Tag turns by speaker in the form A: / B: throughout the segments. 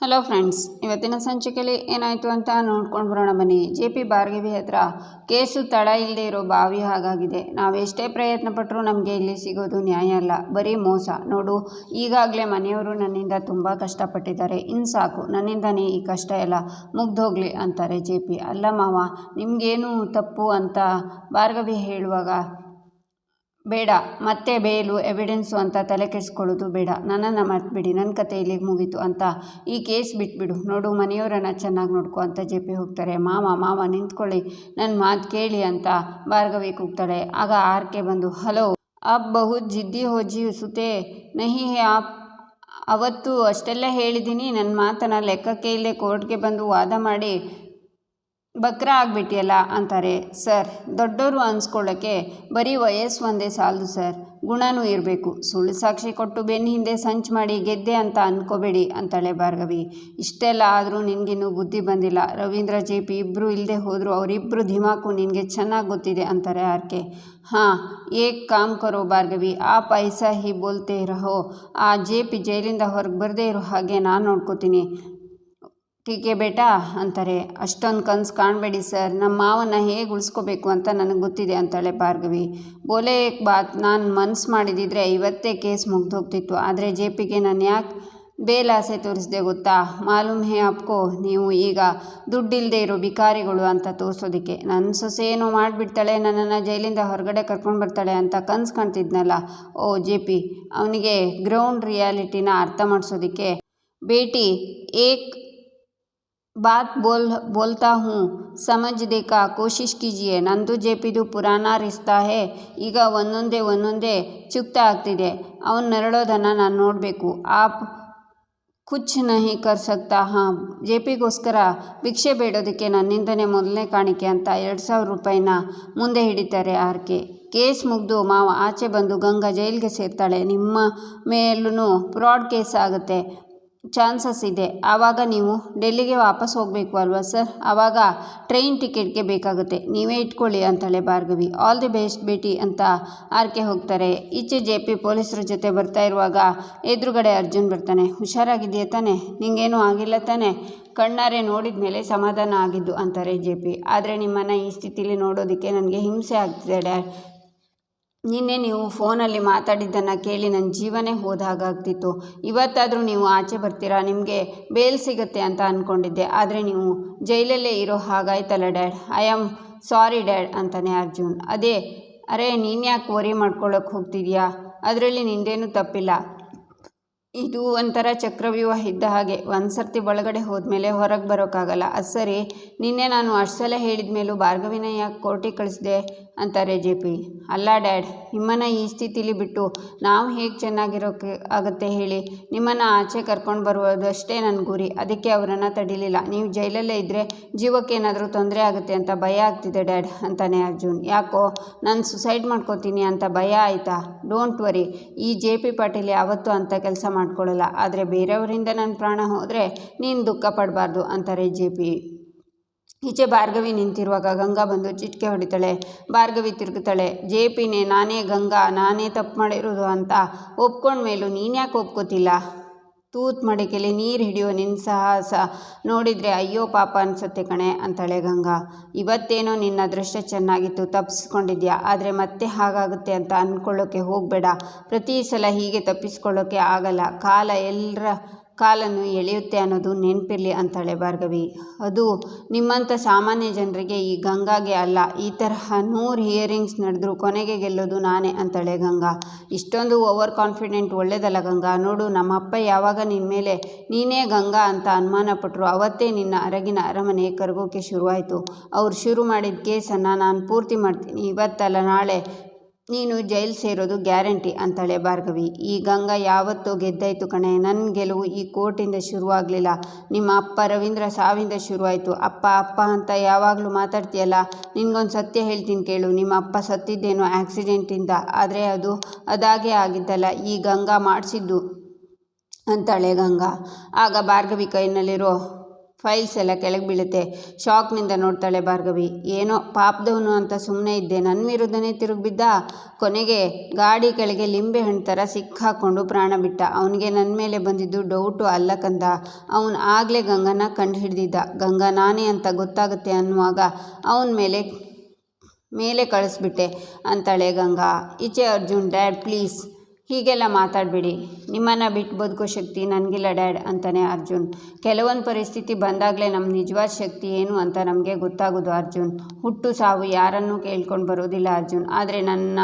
A: Hello friends, ಇವತ್ತಿನ ಸಂಚಿಕೆಯಲ್ಲಿ ಏನಾಯಿತು ಅಂತ ನೋಡ್ಕೊಂಡು ಬರೋಣ ಬನ್ನಿ. JP ಭಾರ್ಗವಿ ಹತ್ರ ಕೇಸು ತಡ ಇಲ್ಲದೆ ಇರೋ ಬಾವಿ ಹಾಗಾಗಿದೆ. ನಾವೆಷ್ಟೇ ಪ್ರಯತ್ನ ಪಟ್ಟರೂ ನಮಗೆ ಇಲ್ಲಿ ಸಿಗೋದು ನ್ಯಾಯ ಅಲ್ಲ, ಬರೀ ಮೋಸ. ನೋಡು, ಈಗಾಗಲೇ ಮನೆಯವರು ನನ್ನಿಂದ ತುಂಬ ಕಷ್ಟಪಟ್ಟಿದ್ದಾರೆ. ಇನ್ನು ಸಾಕು, ನನ್ನಿಂದನೇ ಈ ಕಷ್ಟ ಎಲ್ಲ ಮುಗ್ದೋಗ್ಲಿ ಅಂತಾರೆ JP. ಅಲ್ಲ ಮಾವ, ನಿಮಗೇನು ತಪ್ಪು ಅಂತ ಭಾರ್ಗವಿ ಹೇಳುವಾಗ, ಬೇಡ, ಮತ್ತೆ ಬೇಲು ಎವಿಡೆನ್ಸು ಅಂತ ತಲೆ ಕೆಡಿಸ್ಕೊಳ್ಳೋದು ಬೇಡ. ನನ್ನನ್ನು ಮರ್ತ್ಬಿಡಿ, ನನ್ನ ಕತೆ ಇಲ್ಲಿಗೆ ಮುಗೀತು ಅಂತ ಈ ಕೇಸ್ ಬಿಟ್ಬಿಡು. ನೋಡು, ಮನೆಯವರನ್ನು ಚೆನ್ನಾಗಿ ನೋಡ್ಕೊ ಅಂತ JP ಹೋಗ್ತಾರೆ. ಮಾವ ನಿಂತ್ಕೊಳ್ಳಿ, ನನ್ನ ಮಾತು ಕೇಳಿ ಅಂತ ಭಾರ್ಗವಿ ಕೂಗ್ತಾಳೆ. ಆಗ ಆರ್ಕೆ ಬಂದು, ಹಲೋ, ಆಪ್ ಬಹುತ್ ಜಿದ್ದಿ ಹೋಜಿ ಸುತೆ ನಹಿ ಹೇ ಆಪ್. ಅವತ್ತು ಅಷ್ಟೆಲ್ಲ ಹೇಳಿದ್ದೀನಿ, ನನ್ನ ಮಾತನ್ನು ಲೆಕ್ಕಕ್ಕೆ ಇಲ್ಲದೆ ಕೋರ್ಟ್ಗೆ ಬಂದು ವಾದ ಮಾಡಿ ಬಕ್ರ ಆಗಿಬಿಟ್ಟಿಯಲ್ಲ ಅಂತಾರೆ. ಸರ್, ದೊಡ್ಡವರು ಅನ್ಸ್ಕೊಳ್ಳೋಕ್ಕೆ ಬರೀ ವಯಸ್ಸು ಒಂದೇ ಸಾಲದು ಸರ್, ಗುಣನೂ ಇರಬೇಕು. ಸುಳ್ಳು ಸಾಕ್ಷಿ ಕೊಟ್ಟು ಬೆನ್ನ ಹಿಂದೆ ಸಂಚು ಮಾಡಿ ಗೆದ್ದೆ ಅಂತ ಅಂದ್ಕೋಬೇಡಿ ಅಂತಾಳೆ ಭಾರ್ಗವಿ. ಇಷ್ಟೆಲ್ಲ ಆದರೂ ನಿನಗಿನ್ನೂ ಬುದ್ಧಿ ಬಂದಿಲ್ಲ. ರವೀಂದ್ರ JP ಇಬ್ಬರು ಇಲ್ಲದೆ ಹೋದರೂ ಅವರಿಬ್ಬರು ಧಿಮಾಕು ನಿನಗೆ ಚೆನ್ನಾಗಿ ಗೊತ್ತಿದೆ ಅಂತಾರೆ ಆರ್ಕೆ. ಹಾಂ, ಏಕ್ ಕಾಮ್ ಕರೋ ಭಾರ್ಗವಿ, ಆಪ್ ಐಸಾ ಹಿ ಬೋಲ್ತೆ ರಹೋ. ಆ JP ಜೈಲಿಂದ ಹೊರಗೆ ಬರದೇ ಇರೋ ಹಾಗೆ ನಾನು ನೋಡ್ಕೋತೀನಿ. ಟೀಕೆ ಬೇಟಾ ಅಂತಾರೆ. ಅಷ್ಟೊಂದು ಕನಸು ಕಾಣಬೇಡಿ ಸರ್, ನಮ್ಮ ಮಾವನ್ನ ಹೇಗೆ ಉಳಿಸ್ಕೋಬೇಕು ಅಂತ ನನಗೆ ಗೊತ್ತಿದೆ ಅಂತಾಳೆ ಭಾರ್ಗವಿ. ಬೋಲೆ ಏಕ್ ಬಾತ್, ನಾನು ಮನಸ್ಸು ಮಾಡಿದಿದ್ರೆ ಇವತ್ತೇ ಕೇಸ್ ಮುಗ್ದೋಗ್ತಿತ್ತು. ಆದರೆ JPಗೆ ನಾನು ಯಾಕೆ ಬೇಲಾಸೆ ತೋರಿಸಿದೆ ಗೊತ್ತಾ? ಮಾಲೂಮ್ ಹೇ ಆಪ್ಕೋ, ನೀವು ಈಗ ದುಡ್ಡಿಲ್ಲದೆ ಇರೋ ಬಿಕಾರಿಗಳು ಅಂತ ತೋರಿಸೋದಕ್ಕೆ. ನನ್ನ ಸೊಸೆ ಏನೋ ಮಾಡಿಬಿಡ್ತಾಳೆ, ನನ್ನನ್ನು ಜೈಲಿಂದ ಹೊರಗಡೆ ಕರ್ಕೊಂಡು ಬರ್ತಾಳೆ ಅಂತ ಕನಸು ಕಾಣ್ತಿದ್ನಲ್ಲ. ಓ JP, ಅವನಿಗೆ ಗ್ರೌಂಡ್ ರಿಯಾಲಿಟಿನ ಅರ್ಥ ಮಾಡಿಸೋದಕ್ಕೆ. ಬೇಟಿ ಏಕ್ ಬಾತ್ ಬೋಲ್ತಾ ಹೂँ, ಸಮಜ್ನೆ ಕಾ ಕೋಶಿಶ್ ಕೀಜಿಯೇ. ನಂದು JPದು ಪುರಾಣ ರಿಶ್ತಾ ಹೇ. ಈಗ ಒಂದೊಂದೇ ಚುಕ್ತಾ ಆಗ್ತಿದೆ. ಅವನು ನರಳೋದನ್ನು ನಾನು ನೋಡಬೇಕು. ಆಪ್ ಕುಚ್ ನಹಿ ಕರ್ ಸಕ್ತಾ. ಹಾಂ, JPಗೋಸ್ಕರ ಭಿಕ್ಷೆ ಬೇಡೋದಕ್ಕೆ ನನ್ನಿಂದನೇ ಮೊದಲನೇ ಕಾಣಿಕೆ ಅಂತ 2,000 ರೂಪಾಯಿನ ಮುಂದೆ ಹಿಡಿತಾರೆ ಆರ್ಕೆ. ಕೇಸ್ ಮುಗಿದು ಮಾವ ಆಚೆ ಬಂದು ಗಂಗಾ ಜೈಲಿಗೆ ಸೇರ್ತಾಳೆ. ನಿಮ್ಮ ಮೇಲೂ ಫ್ರಾಡ್ ಕೇಸ್ ಆಗುತ್ತೆ ಚಾನ್ಸಸ್ ಇದೆ. ಆವಾಗ ನೀವು ಡೆಲ್ಲಿಗೆ ವಾಪಸ್ ಹೋಗಬೇಕು ಅಲ್ವಾ ಸರ್? ಆವಾಗ ಟ್ರೈನ್ ಟಿಕೆಟ್ಗೆ ಬೇಕಾಗುತ್ತೆ, ನೀವೇ ಇಟ್ಕೊಳ್ಳಿ ಅಂತಾಳೆ ಭಾರ್ಗವಿ. ಆಲ್ ದಿ ಬೆಸ್ಟ್ ಬೇಟಿ ಅಂತ ಆರ್ಕೆ ಹೋಗ್ತಾರೆ. ಈಚೆ JP ಪೊಲೀಸರ ಜೊತೆ ಬರ್ತಾ ಇರುವಾಗ ಎದುರುಗಡೆ ಅರ್ಜುನ್ ಬರ್ತಾನೆ. ಹುಷಾರಾಗಿದೆಯಾ ತಾನೆ? ನಿಂಗೇನೂ ಆಗಿಲ್ಲ ತಾನೆ? ಕಣ್ಣಾರೆ ನೋಡಿದ ಮೇಲೆ ಸಮಾಧಾನ ಆಗಿದ್ದು ಅಂತಾರೆ JP. ಆದರೆ ನಿಮ್ಮನ್ನು ಈ ಸ್ಥಿತಿಲಿ ನೋಡೋದಕ್ಕೆ ನನಗೆ ಹಿಂಸೆ ಆಗ್ತಿದೆ ಡ್ಯಾಡ್. ನಿನ್ನೆ ನೀವು ಫೋನಲ್ಲಿ ಮಾತಾಡಿದ್ದನ್ನು ಕೇಳಿ ನನ್ನ ಜೀವನೇ ಹೋದ ಹಾಗಾಗ್ತಿತ್ತು. ಇವತ್ತಾದರೂ ನೀವು ಆಚೆ ಬರ್ತೀರಾ, ನಿಮಗೆ ಬೇಲ್ ಸಿಗುತ್ತೆ ಅಂತ ಅಂದ್ಕೊಂಡಿದ್ದೆ. ಆದರೆ ನೀವು ಜೈಲಲ್ಲೇ ಇರೋ ಹಾಗಾಯ್ತಲ್ಲ dad. I am sorry dad ಅಂತಾನೆ ಅರ್ಜುನ್. ಅರೆ ನೀನ್ಯಾಕೆ ವರಿ ಮಾಡ್ಕೊಳ್ಳೋಕೆ ಹೋಗ್ತಿದ್ಯಾ? ಅದರಲ್ಲಿ ನಿಂದೇನೂ ತಪ್ಪಿಲ್ಲ. ಇದು ಒಂಥರ ಚಕ್ರವ್ಯೂಹ ಇದ್ದ ಹಾಗೆ. ಒಂದು ಸರ್ತಿ ಒಳಗಡೆ ಹೋದ್ಮೇಲೆ ಹೊರಗೆ ಬರೋಕ್ಕಾಗಲ್ಲ. ಅದು ಸರಿ, ನಿನ್ನೆ ನಾನು ಅಷ್ಟು ಸಲ ಹೇಳಿದ ಮೇಲೂ ಭಾರ್ಗವಿನ ಯಾಕೆ ಕೋರ್ಟಿಗೆ ಕಳಿಸಿದೆ ಅಂತಾರೆ JP. ಅಲ್ಲ ಡ್ಯಾಡ್, ನಿಮ್ಮನ್ನು ಈ ಸ್ಥಿತಿಲಿ ಬಿಟ್ಟು ನಾವು ಹೇಗೆ ಚೆನ್ನಾಗಿರೋಕ್ಕೆ ಆಗುತ್ತೆ ಹೇಳಿ? ನಿಮ್ಮನ್ನು ಆಚೆ ಕರ್ಕೊಂಡು ಬರುವುದಷ್ಟೇ ನನ್ನ ಗುರಿ. ಅದಕ್ಕೆ ಅವರನ್ನು ತಡಿಲಿಲ್ಲ. ನೀವು ಜೈಲಲ್ಲೇ ಇದ್ದರೆ ಜೀವಕ್ಕೆ ಏನಾದರೂ ತೊಂದರೆ ಆಗುತ್ತೆ ಅಂತ ಭಯ ಆಗ್ತಿದೆ ಡ್ಯಾಡ್ ಅಂತಾನೆ ಅರ್ಜುನ್. ಯಾಕೋ, ನಾನು ಸುಸೈಡ್ ಮಾಡ್ಕೋತೀನಿ ಅಂತ ಭಯ ಆಯಿತಾ? ಡೋಂಟ್ ವರಿ, ಈ JP ಪಾಟೀಲ್ ಯಾವತ್ತೂ ಅಂಥ ಕೆಲಸ ಮಾಡ್ಕೊಳ್ಳಲ್ಲ. ಆದರೆ ಬೇರೆಯವರಿಂದ ನನ್ನ ಪ್ರಾಣ ಹೋದರೆ ನೀನು ದುಃಖ ಪಡಬಾರ್ದು ಅಂತಾರೆ JP. ಈಚೆ ಭಾರ್ಗವಿ ನಿಂತಿರುವಾಗ ಗಂಗಾ ಬಂದು ಚಿಟಿಕೆ ಹೊಡಿತಾಳೆ. ಭಾರ್ಗವಿ ತಿರುಗುತ್ತಾಳೆ. JPನೇ ನಾನೇ ಗಂಗಾ, ನಾನೇ ತಪ್ಪು ಮಾಡಿರೋದು ಅಂತ ಒಪ್ಕೊಂಡ ಮೇಲೂ ನೀನು ಯಾಕೆ ಒಪ್ಕೋತಿಲ್ಲ? ತೂತ್ ಮಡಿಕೆಲಿ ನೀರು ಹಿಡಿಯೋ ನಿನ್ನ ಸಾಹಸ ನೋಡಿದರೆ ಅಯ್ಯೋ ಪಾಪ ಅನಿಸುತ್ತೆ ಕಣೆ ಅಂತಾಳೆ ಗಂಗಾ. ಇವತ್ತೇನೋ ನಿನ್ನ ಅದೃಷ್ಟ ಚೆನ್ನಾಗಿತ್ತು, ತಪ್ಪಿಸ್ಕೊಂಡಿದ್ಯಾ. ಆದರೆ ಮತ್ತೆ ಹಾಗಾಗುತ್ತೆ ಅಂತ ಅಂದ್ಕೊಳ್ಳೋಕ್ಕೆ ಹೋಗಬೇಡ. ಪ್ರತಿ ಸಲ ಹೀಗೆ ತಪ್ಪಿಸ್ಕೊಳ್ಳೋಕ್ಕೆ ಆಗಲ್ಲ. ಕಾಲ ಎಲ್ಲರ ಕಾಲನ್ನು ಎಳೆಯುತ್ತೆ ಅನ್ನೋದು ನೆನಪಿರಲಿ ಅಂತಾಳೆ ಭಾರ್ಗವಿ. ಅದು ನಿಮ್ಮಂಥ ಸಾಮಾನ್ಯ ಜನರಿಗೆ, ಈ ಗಂಗಾಗೆ ಅಲ್ಲ. ಈ ತರಹ 100 ಹಿಯರಿಂಗ್ಸ್ ನಡೆದರೂ ಕೊನೆಗೆ ಗೆಲ್ಲೋದು ನಾನೇ ಅಂತಾಳೆ ಗಂಗಾ. ಇಷ್ಟೊಂದು ಓವರ್ ಕಾನ್ಫಿಡೆಂಟ್ ಒಳ್ಳೇದಲ್ಲ ಗಂಗಾ. ನೋಡು, ನಮ್ಮಪ್ಪ ಯಾವಾಗ ನಿನ್ನ ಮೇಲೆ ನೀನೇ ಗಂಗಾ ಅಂತ ಅನುಮಾನ ಪಟ್ಟರು ಅವತ್ತೇ ನಿನ್ನ ಅರಗಿನ ಅರಮನೆ ಕರಗೋಕ್ಕೆ ಶುರುವಾಯಿತು. ಅವ್ರು ಶುರು ಮಾಡಿದ ಕೇಸನ್ನು ನಾನು ಪೂರ್ತಿ ಮಾಡ್ತೀನಿ. ಇವತ್ತಲ್ಲ ನಾಳೆ ನೀನು ಜೈಲು ಸೇರೋದು ಗ್ಯಾರಂಟಿ ಅಂತಾಳೆ ಭಾರ್ಗವಿ. ಈ ಗಂಗಾ ಯಾವತ್ತೋ ಗೆದ್ದಾಯಿತು ಕಣೆ. ನನ್ನ ಗೆಲುವು ಈ ಕೋರ್ಟಿಂದ ಶುರುವಾಗಲಿಲ್ಲ, ನಿಮ್ಮ ಅಪ್ಪ ರವೀಂದ್ರ ಸಾವಿಂದ ಶುರುವಾಯಿತು. ಅಪ್ಪ ಅಂತ ಯಾವಾಗಲೂ ಮಾತಾಡ್ತೀಯಲ್ಲ, ನಿನಗೊಂದು ಸತ್ಯ ಹೇಳ್ತೀನಿ ಕೇಳು. ನಿಮ್ಮ ಅಪ್ಪ ಸತ್ತಿದ್ದೇನೋ ಆಕ್ಸಿಡೆಂಟಿಂದ, ಆದರೆ ಅದಾಗೇ ಆಗಿದ್ದಲ್ಲ, ಈ ಗಂಗಾ ಮಾಡಿಸಿದ್ದು ಅಂತಾಳೆ ಗಂಗಾ. ಆಗ ಭಾರ್ಗವಿ ಕೈನಲ್ಲಿರೋ ಫೈಲ್ಸ್ ಎಲ್ಲ ಕೆಳಗೆ ಬೀಳುತ್ತೆ. ಶಾಕ್ನಿಂದ ನೋಡ್ತಾಳೆ ಭಾರ್ಗವಿ. ಏನೋ ಪಾಪದವನು ಅಂತ ಸುಮ್ಮನೆ ಇದ್ದೆ, ನನ್ನ ವಿರುದ್ಧನೇ ತಿರುಗಿಬಿದ್ದ. ಕೊನೆಗೆ ಗಾಡಿ ಕೆಳಗೆ ಲಿಂಬೆ ಹಣ್ಣು ಥರ ಸಿಕ್ಕಾಕೊಂಡು ಪ್ರಾಣ ಬಿಟ್ಟ. ಅವನಿಗೆ ನನ್ನ ಮೇಲೆ ಬಂದಿದ್ದು ಡೌಟು ಅಲ್ಲ ಕಂದ. ಅವನು ಆಗಲೇ ಗಂಗನ ಕಂಡು ಹಿಡ್ದಿದ್ದ. ಗಂಗಾ ನಾನೇ ಅಂತ ಗೊತ್ತಾಗುತ್ತೆ ಅನ್ನುವಾಗ ಅವನ ಮೇಲೆ ಕಳಿಸ್ಬಿಟ್ಟೆ ಅಂತಾಳೆ ಗಂಗಾ. ಈಚೆ ಅರ್ಜುನ್, ಡ್ಯಾಡ್ ಪ್ಲೀಸ್ ಹೀಗೆಲ್ಲ ಮಾತಾಡಬೇಡಿ, ನಿಮ್ಮನ್ನು ಬಿಟ್ಟು ಬದುಕೋ ಶಕ್ತಿ ನನಗಿಲ್ಲ ಡ್ಯಾಡ್ ಅಂತಾನೆ ಅರ್ಜುನ್. ಕೆಲವೊಂದು ಪರಿಸ್ಥಿತಿ ಬಂದಾಗಲೇ ನಮ್ಮ ನಿಜವಾದ ಶಕ್ತಿ ಏನು ಅಂತ ನಮಗೆ ಗೊತ್ತಾಗೋದು ಅರ್ಜುನ್. ಹುಟ್ಟು ಸಾವು ಯಾರನ್ನೂ ಕೇಳ್ಕೊಂಡು ಬರೋದಿಲ್ಲ ಅರ್ಜುನ್. ಆದರೆ ನನ್ನ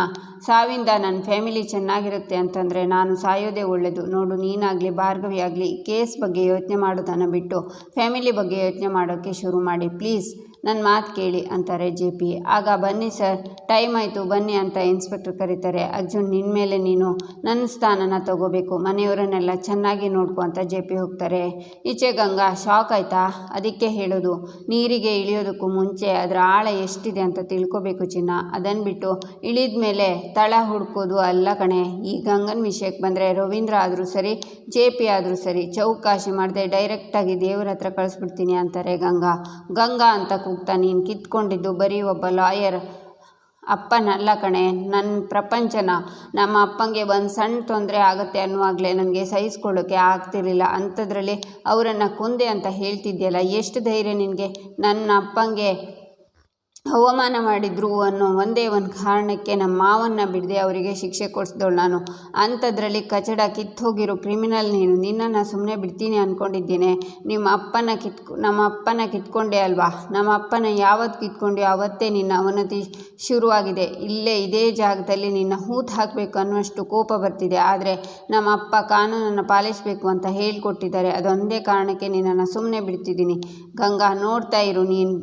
A: ಸಾವಿಂದ ನನ್ನ ಫ್ಯಾಮಿಲಿ ಚೆನ್ನಾಗಿರುತ್ತೆ ಅಂತಂದರೆ ನಾನು ಸಾಯೋದೇ ಒಳ್ಳೆಯದು. ನೋಡು, ನೀನಾಗಲಿ ಭಾರ್ಗವಿ ಆಗಲಿ ಕೇಸ್ ಬಗ್ಗೆ ಯೋಚನೆ ಮಾಡೋದನ್ನು ಬಿಟ್ಟು ಫ್ಯಾಮಿಲಿ ಬಗ್ಗೆ ಯೋಚನೆ ಮಾಡೋಕ್ಕೆ ಶುರು ಮಾಡಿ. ಪ್ಲೀಸ್ ನನ್ನ ಮಾತು ಕೇಳಿ ಅಂತಾರೆ JP. ಆಗ ಬನ್ನಿ ಸರ್, ಟೈಮ್ ಆಯಿತು ಬನ್ನಿ ಅಂತ ಇನ್ಸ್ಪೆಕ್ಟರ್ ಕರೀತಾರೆ. ಅರ್ಜುನ್, ನಿನ್ನ ಮೇಲೆ ನೀನು ನನ್ನ ಸ್ಥಾನನ ತಗೋಬೇಕು, ಮನೆಯವರನ್ನೆಲ್ಲ ಚೆನ್ನಾಗಿ ನೋಡ್ಕೊ ಅಂತ JP ಹೋಗ್ತಾರೆ. ಈಚೆ ಗಂಗಾ, ಶಾಕ್ ಆಯಿತಾ? ಅದಕ್ಕೆ ಹೇಳೋದು, ನೀರಿಗೆ ಇಳಿಯೋದಕ್ಕೂ ಮುಂಚೆ ಅದರ ಆಳ ಎಷ್ಟಿದೆ ಅಂತ ತಿಳ್ಕೊಬೇಕು ಚಿನ್ನ. ಅದನ್ನು ಬಿಟ್ಟು ಇಳಿದ ಮೇಲೆ ತಳ ಹುಡ್ಕೋದು ಅಲ್ಲ ಕಣೆ. ಈ ಗಂಗನ ವಿಷಯಕ್ಕೆ ಬಂದರೆ ರವೀಂದ್ರ ಆದರೂ ಸರಿ, JP ಆದರೂ ಸರಿ, ಚೌಕಾಶಿ ಮಾಡದೆ ಡೈರೆಕ್ಟಾಗಿ ದೇವ್ರ ಹತ್ರ ಕಳಿಸ್ಬಿಡ್ತೀನಿ ಅಂತಾರೆ ಗಂಗಾ. ಗಂಗಾ ಅಂತ ಕೂಗ್ತಾ, ನೀನು ಕಿತ್ಕೊಂಡಿದ್ದು ಬರೀ ಒಬ್ಬ ಲಾಯರ್ ಅಪ್ಪನಲ್ಲ ಕಣೆ, ನನ್ನ ಪ್ರಪಂಚನ. ನಮ್ಮ ಅಪ್ಪಂಗೆ ಒಂದು ಸಣ್ಣ ತೊಂದರೆ ಆಗುತ್ತೆ ಅನ್ನುವಾಗಲೇ ನನಗೆ ಸಹಿಸ್ಕೊಳ್ಳೋಕ್ಕೆ ಆಗ್ತಿರಲಿಲ್ಲ. ಅಂಥದ್ರಲ್ಲಿ ಅವರನ್ನು ಕೊಂದೆ ಅಂತ ಹೇಳ್ತಿದ್ಯಲ್ಲ, ಎಷ್ಟು ಧೈರ್ಯ ನಿನಗೆ? ನನ್ನ ಅಪ್ಪಂಗೆ ಅವಮಾನ ಮಾಡಿದ್ರು ಅನ್ನೋ ಒಂದೇ ಒಂದು ಕಾರಣಕ್ಕೆ ನಮ್ಮ ಮಾವನ್ನ ಬಿಡದೆ ಅವರಿಗೆ ಶಿಕ್ಷೆ ಕೊಡಿಸ್ದವಳು ನಾನು. ಅಂಥದ್ರಲ್ಲಿ ಕಚಡ ಕಿತ್ತೋಗಿರೋ ಕ್ರಿಮಿನಲ್ ನೀನು. ನಿನ್ನನ್ನು ಸುಮ್ಮನೆ ಬಿಡ್ತೀನಿ ಅಂದ್ಕೊಂಡಿದ್ದೇನೆ. ನಮ್ಮ ಅಪ್ಪನ ಕಿತ್ಕೊಂಡೆ ಅಲ್ವಾ? ನಮ್ಮ ಅಪ್ಪನ ಯಾವತ್ತು ಕಿತ್ಕೊಂಡೆ ಆವತ್ತೇ ನಿನ್ನ ಅವನತಿ ಶುರುವಾಗಿದೆ. ಇದೇ ಜಾಗದಲ್ಲಿ ನಿನ್ನ ಹೂತು ಹಾಕಬೇಕು ಅನ್ನುವಷ್ಟು ಕೋಪ ಬರ್ತಿದೆ. ಆದರೆ ನಮ್ಮ ಅಪ್ಪ ಕಾನೂನನ್ನು ಪಾಲಿಸಬೇಕು ಅಂತ ಹೇಳಿಕೊಟ್ಟಿದ್ದಾರೆ. ಅದೊಂದೇ ಕಾರಣಕ್ಕೆ ನಿನ್ನನ್ನು ಸುಮ್ಮನೆ ಬಿಡ್ತಿದ್ದೀನಿ. ಗಂಗಾ, ನೋಡ್ತಾ ಇರು, ನೀನು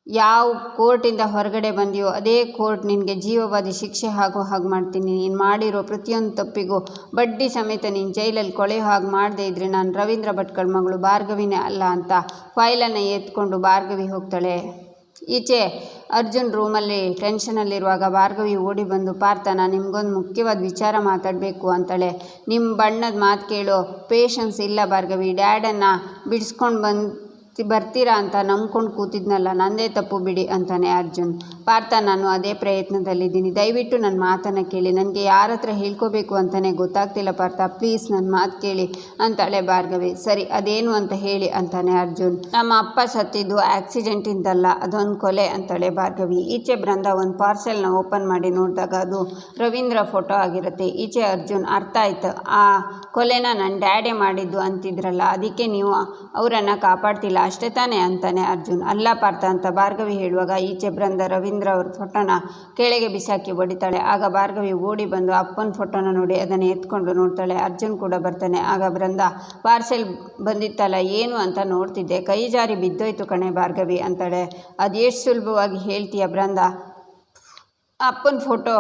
A: ಯಾವ ಕೋರ್ಟಿಂದ ಹೊರಗಡೆ ಬಂದಿಯೋ ಅದೇ ಕೋರ್ಟ್ ನಿನಗೆ ಜೀವಾವಧಿ ಶಿಕ್ಷೆ ಆಗೋ ಹಾಗೆ ಮಾಡ್ತೀನಿ. ನೀನು ಮಾಡಿರೋ ಪ್ರತಿಯೊಂದು ತಪ್ಪಿಗೂ ಬಡ್ಡಿ ಸಮೇತ ನೀನು ಜೈಲಲ್ಲಿ ಕೊಳೆಯೋ ಹಾಗೆ ಮಾಡದೇ ಇದ್ದರೆ ನಾನು ರವೀಂದ್ರ ಭಟ್ಕಳ ಮಗಳು ಭಾರ್ಗವಿನೇ ಅಲ್ಲ ಅಂತ ಫೈಲನ್ನು ಎತ್ಕೊಂಡು ಭಾರ್ಗವಿ ಹೋಗ್ತಾಳೆ. ಈಚೆ ಅರ್ಜುನ್ ರೂಮಲ್ಲಿ ಟೆನ್ಷನಲ್ಲಿರುವಾಗ ಭಾರ್ಗವಿ ಓಡಿ ಬಂದು, ಪಾರ್ಥ, ನಾನು ನಿಮ್ಗೊಂದು ಮುಖ್ಯವಾದ ವಿಚಾರ ಮಾತಾಡಬೇಕು ಅಂತಾಳೆ. ನಿಮ್ಮ ಬಣ್ಣದ ಮಾತು ಕೇಳೋ ಪೇಷನ್ಸ್ ಇಲ್ಲ ಭಾರ್ಗವಿ. ಡ್ಯಾಡನ್ನು ಬಿಡಿಸ್ಕೊಂಡು ಬರ್ತೀರಾ ಅಂತ ನಂಬ್ಕೊಂಡು ಕೂತಿದ್ನಲ್ಲ, ನಂದೇ ತಪ್ಪು ಬಿಡಿ ಅಂತಾನೆ ಅರ್ಜುನ್. ಪಾರ್ಥ, ನಾನು ಅದೇ ಪ್ರಯತ್ನದಲ್ಲಿದ್ದೀನಿ. ದಯವಿಟ್ಟು ನನ್ನ ಮಾತನ್ನು ಕೇಳಿ. ನನಗೆ ಯಾರ ಹತ್ರ ಹೇಳ್ಕೋಬೇಕು ಅಂತಲೇ ಗೊತ್ತಾಗ್ತಿಲ್ಲ ಪಾರ್ಥ. ಪ್ಲೀಸ್ ನನ್ನ ಮಾತು ಕೇಳಿ ಅಂತಾಳೆ ಭಾರ್ಗವಿ. ಸರಿ, ಅದೇನು ಅಂತ ಹೇಳಿ ಅಂತಾನೆ ಅರ್ಜುನ್. ನಮ್ಮ ಅಪ್ಪ ಸತ್ತಿದ್ದು ಆಕ್ಸಿಡೆಂಟಿಂದಲ್ಲ, ಅದೊಂದು ಕೊಲೆ ಅಂತಾಳೆ ಭಾರ್ಗವಿ. ಈಚೆ ಬೃಂದ ಒಂದು ಪಾರ್ಸೆಲ್ನ ಓಪನ್ ಮಾಡಿ ನೋಡಿದಾಗ ಅದು ರವೀಂದ್ರ ಫೋಟೋ ಆಗಿರುತ್ತೆ. ಈಚೆ ಅರ್ಜುನ್, ಅರ್ಥ ಆಯ್ತು, ಆ ಕೊಲೆನ ನನ್ನ ಡ್ಯಾಡೇ ಮಾಡಿದ್ದು ಅಂತಿದ್ರಲ್ಲ, ಅದಕ್ಕೆ ನೀವು ಅವರನ್ನು ಕಾಪಾಡ್ತಿಲ್ಲ ಅಷ್ಟೇ ತಾನೇ ಅಂತಾನೆ ಅರ್ಜುನ್. ಅಲ್ಲ ಪಾರ್ಥ ಅಂತ ಭಾರ್ಗವಿ ಹೇಳುವಾಗ ಈಚೆ ಬೃಂದ ರವೀಂದ್ರ ಅವ್ರ ಫೋಟೋನ ಕೆಳಗೆ ಬಿಸಾಕಿ ಹೊಡಿತಾಳೆ. ಆಗ ಭಾರ್ಗವಿ ಓಡಿ ಬಂದು ಅಪ್ಪನ ಫೋಟೋನ ನೋಡಿ ಅದನ್ನು ಎತ್ಕೊಂಡು ನೋಡ್ತಾಳೆ. ಅರ್ಜುನ್ ಕೂಡ ಬರ್ತಾನೆ. ಆಗ ಬೃಂದ, ಪಾರ್ಸೆಲ್ ಬಂದಿತ್ತಲ್ಲ ಏನು ಅಂತ ನೋಡ್ತಿದ್ದೆ, ಕೈ ಜಾರಿ ಬಿದ್ದೋಯ್ತು ಕಣೆ ಭಾರ್ಗವಿ ಅಂತಾಳೆ. ಅದೆಷ್ಟು ಸುಲಭವಾಗಿ ಹೇಳ್ತೀಯ ಬೃಂದ? ಅಪ್ಪನ ಫೋಟೋ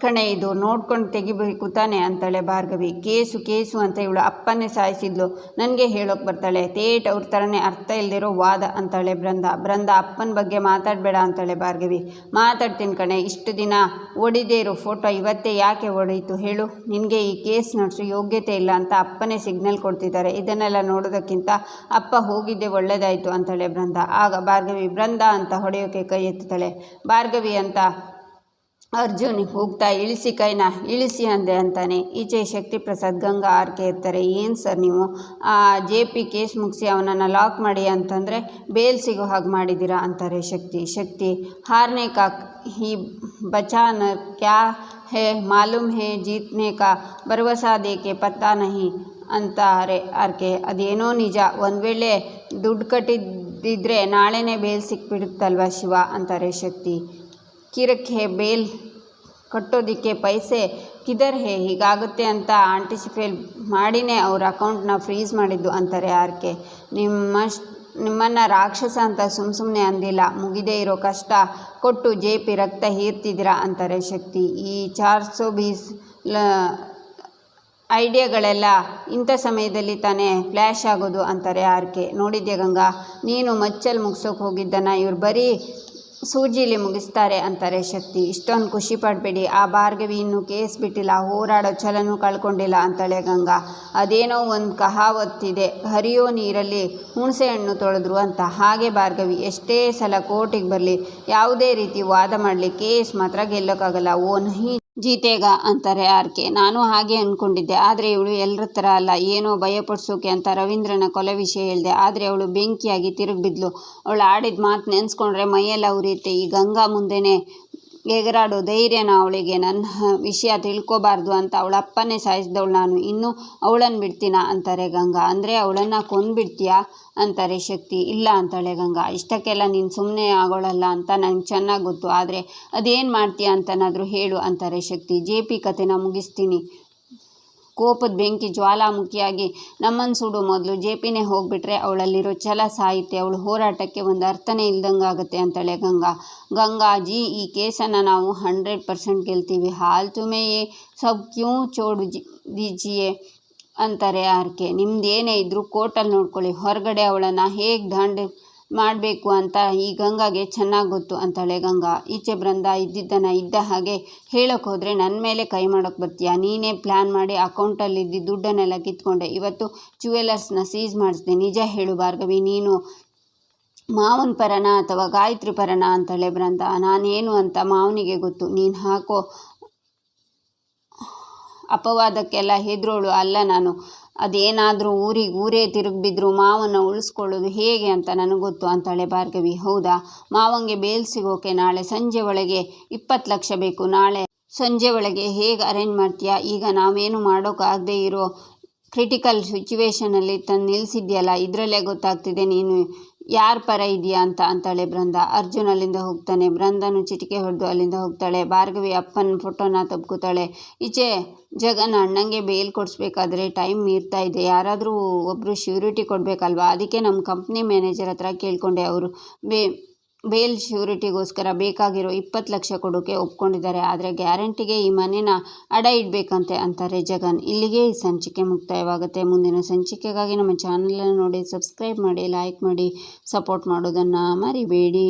A: ಕಣೆ ಇದು, ನೋಡ್ಕೊಂಡು ತೆಗಿಬೇಕು ತಾನೆ ಅಂತಾಳೆ ಭಾರ್ಗವಿ. ಕೇಸು ಅಂತ ಇವಳು ಅಪ್ಪನ್ನೇ ಸಾಯಿಸಿದ್ಲು ನನಗೆ ಹೇಳೋಕೆ ಬರ್ತಾಳೆ. ತೇಟ್ ಅವ್ರ ಥರನೇ ಅರ್ಥ ಇಲ್ದಿರೋ ವಾದ ಅಂತಾಳೆ ಬೃಂದ. ಅಪ್ಪನ ಬಗ್ಗೆ ಮಾತಾಡಬೇಡ ಅಂತಾಳೆ ಭಾರ್ಗವಿ. ಮಾತಾಡ್ತೀನಿ ಕಣೆ, ಇಷ್ಟು ದಿನ ಓಡಿದೇ ಇರೋ ಫೋಟೋ ಇವತ್ತೇ ಯಾಕೆ ಓಡೀತು ಹೇಳು? ನಿನಗೆ ಈ ಕೇಸ್ ನಡೆಸೋ ಯೋಗ್ಯತೆ ಇಲ್ಲ ಅಂತ ಅಪ್ಪನೇ ಸಿಗ್ನಲ್ ಕೊಡ್ತಿದ್ದಾರೆ. ಇದನ್ನೆಲ್ಲ ನೋಡೋದಕ್ಕಿಂತ ಅಪ್ಪ ಹೋಗಿದ್ದೆ ಒಳ್ಳೆಯದಾಯಿತು ಅಂತಾಳೆ ಬೃಂದ. ಆಗ ಭಾರ್ಗವಿ ಬೃಂದ ಅಂತ ಹೊಡೆಯೋಕ್ಕೆ ಕೈ ಎತ್ತುತ್ತಾಳೆ. ಭಾರ್ಗವಿ ಅಂತ ಅರ್ಜುನ್ ಹೋಗ್ತಾ, ಇಳಿಸಿ ಕೈನ ಇಳಿಸಿ ಅಂದೆ ಅಂತಾನೆ. ಈಚೆ ಶಕ್ತಿ ಪ್ರಸಾದ್ ಗಂಗಾ ಆರ್ಕೆ ಇರ್ತಾರೆ. ಏನು ಸರ್ ನೀವು ಆ JP ಕೇಸ್ ಮುಗಿಸಿ ಅವನನ್ನು ಲಾಕ್ ಮಾಡಿ ಅಂತಂದರೆ ಬೇಲ್ ಸಿಗೋ ಹಾಗೆ ಮಾಡಿದ್ದೀರಾ ಅಂತಾರೆ ಶಕ್ತಿ ಹಾರನೆ ಕಾ ही बचाना क्या है मालूम है, जीतने का भरवसा दे के पता नहीं ಅಂತಾರೆ ಆರ್ಕೆ. ಅದೇನೋ ನಿಜ, ಒಂದು ವೇಳೆ ದುಡ್ಡು ಕಟ್ಟಿದ್ದಿದ್ರೆ ನಾಳೆನೇ ಬೇಲ್ ಸಿಕ್ಬಿಡುತ್ತಲ್ವ ಶಿವ ಅಂತಾರೆ ಶಕ್ತಿ. ಕಿರಕ್ಕೆ ಬೇಲ್ ಕಟ್ಟೋದಕ್ಕೆ ಪೈಸೆ ಕಿದರ್ ಹೇ, ಹೀಗಾಗುತ್ತೆ ಅಂತ ಆಂಟಿಸಿಪೇಟ್ ಮಾಡಿನೇ ಅವ್ರ ಅಕೌಂಟ್ನ ಫ್ರೀಸ್ ಮಾಡಿದ್ದು ಅಂತಾರೆ ಆರ್ಕೆ. ನಿಮ್ಮನ್ನು ರಾಕ್ಷಸ ಅಂತ ಸುಮ್ಮನೆ ಅಂದಿಲ್ಲ, ಮುಗಿದೇ ಇರೋ ಕಷ್ಟ ಕೊಟ್ಟು JP ರಕ್ತ ಹೀರ್ತಿದ್ದೀರಾ ಅಂತಾರೆ ಶಕ್ತಿ. ಈ 420 ಐಡಿಯಾಗಳೆಲ್ಲ ಇಂಥ ಸಮಯದಲ್ಲಿ ತಾನೇ ಫ್ಲ್ಯಾಶ್ ಆಗೋದು ಅಂತಾರೆ ಆರ್ಕೆ. ನೋಡಿದ್ದೆ ಗಂಗಾ, ನೀನು ಮಚ್ಚಲ್ಲಿ ಮುಗಿಸೋಕೆ ಹೋಗಿದ್ದನ್ನು ಇವ್ರು ಬರೀ ಸೂಜಿಲಿ ಮುಗಿಸ್ತಾರೆ ಅಂತಾರೆ ಶಕ್ತಿ. ಇಷ್ಟೊಂದು ಖುಷಿ ಪಡಬೇಡಿ, ಆ ಭಾರ್ಗವಿ ಇನ್ನೂ ಕೇಸ್ ಬಿಟ್ಟಿಲ್ಲ, ಹೋರಾಡೋ ಛಲನೂ ಕಳ್ಕೊಂಡಿಲ್ಲ ಅಂತಾಳೆ ಗಂಗಾ. ಅದೇನೋ ಒಂದು ಕಹಾವತ್ತಿದೆ, ಹರಿಯೋ ನೀರಲ್ಲಿ ಹುಣಸೆ ಹಣ್ಣು ತೊಳೆದ್ರು ಅಂತ. ಹಾಗೆ ಭಾರ್ಗವಿ ಎಷ್ಟೇ ಸಲ ಕೋರ್ಟಿಗೆ ಬರಲಿ, ಯಾವುದೇ ರೀತಿ ವಾದ ಮಾಡಲಿ, ಕೇಸ್ ಮಾತ್ರ ಗೆಲ್ಲೋಕ್ಕಾಗಲ್ಲ. ಓ ನಹಿ ಜೀತೇಗ ಅಂತಾರೆ ಆರ್ಕೆ. ನಾನು ಹಾಗೆ ಅಂದ್ಕೊಂಡಿದ್ದೆ, ಆದರೆ ಇವಳು ಎಲ್ಲರ ಥರ ಅಲ್ಲ. ಏನೋ ಭಯಪಡಿಸೋಕೆ ಅಂತ ರವೀಂದ್ರನ ಕೊಲೆ ವಿಷಯ ಹೇಳಿದೆ, ಆದರೆ ಅವಳು ಬೆಂಕಿಯಾಗಿ ತಿರುಗಿಬಿದ್ಲು. ಅವಳು ಆಡಿದ ಮಾತು ನೆನೆಸ್ಕೊಂಡ್ರೆ ಮೈಯೆಲ್ಲ ಉರಿಯುತ್ತೆ. ಈ ಗಂಗಾ ಮುಂದೆನೇ ಎಗರಾಡೋ ಧೈರ್ಯನ ಅವಳಿಗೆ. ನನ್ನ ವಿಷಯ ತಿಳ್ಕೊಬಾರ್ದು ಅಂತ ಅವಳ ಅಪ್ಪನೇ ಸಾಯಿಸಿದವಳು ನಾನು, ಇನ್ನೂ ಅವಳನ್ನು ಬಿಡ್ತೀನಾ ಅಂತಾರೆ ಗಂಗಾ. ಅಂದರೆ ಅವಳನ್ನು ಕೊಂದುಬಿಡ್ತೀಯಾ ಅಂತಾರೆ ಶಕ್ತಿ. ಇಲ್ಲ ಅಂತಾಳೆ ಗಂಗಾ. ಇಷ್ಟಕ್ಕೆಲ್ಲ ನೀನು ಸುಮ್ಮನೆ ಆಗೋಳಲ್ಲ ಅಂತ ನನಗೆ ಚೆನ್ನಾಗಿ ಗೊತ್ತು, ಆದರೆ ಅದೇನು ಮಾಡ್ತೀಯ ಅಂತನಾದರೂ ಹೇಳು ಅಂತಾರೆ ಶಕ್ತಿ. JP ಕತೆನ ಮುಗಿಸ್ತೀನಿ. ಕೋಪದ ಬೆಂಕಿ ಜ್ವಾಲಾಮುಖಿಯಾಗಿ ನಮ್ಮನ್ನು ಸುಡು ಮೊದಲು JPನೇ ಹೋಗ್ಬಿಟ್ರೆ ಅವಳಲ್ಲಿರೋ ಛಲ ಸಾಯುತ್ತೆ, ಅವಳು ಹೋರಾಟಕ್ಕೆ ಒಂದು ಅರ್ಥನೇ ಇಲ್ದಂಗಾಗುತ್ತೆ ಅಂತಾಳೆ ಗಂಗಾ. ಗಂಗಾಜಿ, ಈ ಕೇಸನ್ನು ನಾವು 100% ಗೆಲ್ತೀವಿ. ಹಾಲ್ ತುಮೇ ಯೇ ಸಬ್ ಕ್ಯೂಂ ಚೋಡ್ ದೀಜಿಯೇ ಅಂತಾರೆ ಆರ್ಕೆ. ನಿಮ್ದೇನೇ ಇದ್ರೂ ಕೋರ್ಟಲ್ಲಿ ನೋಡ್ಕೊಳ್ಳಿ, ಹೊರಗಡೆ ಅವಳನ್ನು ಹೇಗೆ ದಂಡ ಮಾಡಬೇಕು ಅಂತ ಈ ಗಂಗಾಗೆ ಚೆನ್ನಾಗಿ ಗೊತ್ತು ಅಂತಾಳೆ ಗಂಗಾ. ಈಚೆ ಬೃಂದ ಇದ್ದಿದ್ದನ್ನು ಇದ್ದ ಹಾಗೆ ಹೇಳೋಕೆ ಹೋದರೆ ನನ್ನ ಮೇಲೆ ಕೈ ಮಾಡೋಕ್ಕೆ ಬರ್ತೀಯಾ? ನೀನೇ ಪ್ಲ್ಯಾನ್ ಮಾಡಿ ಅಕೌಂಟಲ್ಲಿ ಇದ್ದಿದ್ದು ದುಡ್ಡನ್ನೆಲ್ಲ ಕಿತ್ಕೊಂಡೆ, ಇವತ್ತು ಜ್ಯುವೆಲರ್ಸ್ನ ಸೀಸ್ ಮಾಡಿಸಿದೆ. ನಿಜ ಹೇಳು ಭಾರ್ಗವಿ, ನೀನು ಮಾವನ ಪರನ ಅಥವಾ ಗಾಯತ್ರಿ ಪರನ ಅಂತಾಳೆ ಬೃಂದ. ನಾನೇನು ಅಂತ ಮಾವನಿಗೆ ಗೊತ್ತು, ನೀನು ಹಾಕೋ ಅಪವಾದಕ್ಕೆಲ್ಲ ಹೆದರೋಳು ಅಲ್ಲ ನಾನು. ಅದೇನಾದರೂ ಊರೇ ತಿರುಗಿಬಿದ್ರು ಮಾವನ ಉಳಿಸ್ಕೊಳ್ಳೋದು ಹೇಗೆ ಅಂತ ನನಗೆ ಗೊತ್ತು ಅಂತಾಳೆ ಭಾರ್ಗವಿ. ಹೌದಾ, ಮಾವಂಗೆ ಬೇಲ್ ಸಿಗೋಕೆ ನಾಳೆ ಸಂಜೆ ಒಳಗೆ 20 ಲಕ್ಷ ಬೇಕು. ನಾಳೆ ಸಂಜೆ ಒಳಗೆ ಹೇಗೆ ಅರೇಂಜ್ ಮಾಡ್ತೀಯಾ? ಈಗ ನಾವೇನು ಮಾಡೋಕ್ಕಾಗದೇ ಇರೋ ಕ್ರಿಟಿಕಲ್ ಸಿಚುವೇಶನಲ್ಲಿ ತಂದು ನಿಲ್ಲಿಸಿದ್ಯಲ್ಲ, ಇದರಲ್ಲೇ ಗೊತ್ತಾಗ್ತಿದೆ ನೀನು ಯಾರ ಪರ ಇದೆಯಾ ಅಂತ ಅಂತಾಳೆ ಬೃಂದ. ಅರ್ಜುನ್ ಅಲ್ಲಿಂದ ಹೋಗ್ತಾನೆ. ಬೃಂದನು ಚಿಟಿಕೆ ಹೊಡೆದು ಅಲ್ಲಿಂದ ಹೋಗ್ತಾಳೆ. ಭಾರ್ಗವಿ ಅಪ್ಪನ ಫೋಟೋನ ತಬ್ಕೋತಾಳೆ. ಈಚೆ ಜಗನ್ ಅಣ್ಣಂಗೆ ಬೇಲ್ ಕೊಡಿಸ್ಬೇಕಾದ್ರೆ ಟೈಮ್ ಮೀರ್ತಾ ಇದೆ, ಯಾರಾದರೂ ಒಬ್ಬರು ಶ್ಯೂರಿಟಿ ಕೊಡಬೇಕಲ್ವಾ? ಅದಕ್ಕೆ ನಮ್ಮ ಕಂಪ್ನಿ ಮ್ಯಾನೇಜರ್ ಹತ್ರ ಕೇಳ್ಕೊಂಡೆ, ಅವರು ಬೇಲ್ ಶ್ಯೂರಿಟಿಗೋಸ್ಕರ ಬೇಕಾಗಿರೋ 20 ಲಕ್ಷ ಕೊಡೋಕೆ ಒಪ್ಕೊಂಡಿದ್ದಾರೆ. ಆದರೆ ಗ್ಯಾರಂಟಿಗೆ ಈ ಮನೇನ ಅಡ ಇಡಬೇಕಂತೆ ಅಂತಾರೆ ಜಗನ್. ಇಲ್ಲಿಗೆ ಈ ಸಂಚಿಕೆ ಮುಕ್ತಾಯವಾಗುತ್ತೆ. ಮುಂದಿನ ಸಂಚಿಕೆಗಾಗಿ ನಮ್ಮ ಚಾನಲನ್ನು ನೋಡಿ ಸಬ್ಸ್ಕ್ರೈಬ್ ಮಾಡಿ, ಲೈಕ್ ಮಾಡಿ, ಸಪೋರ್ಟ್ ಮಾಡೋದನ್ನು ಮರಿಬೇಡಿ.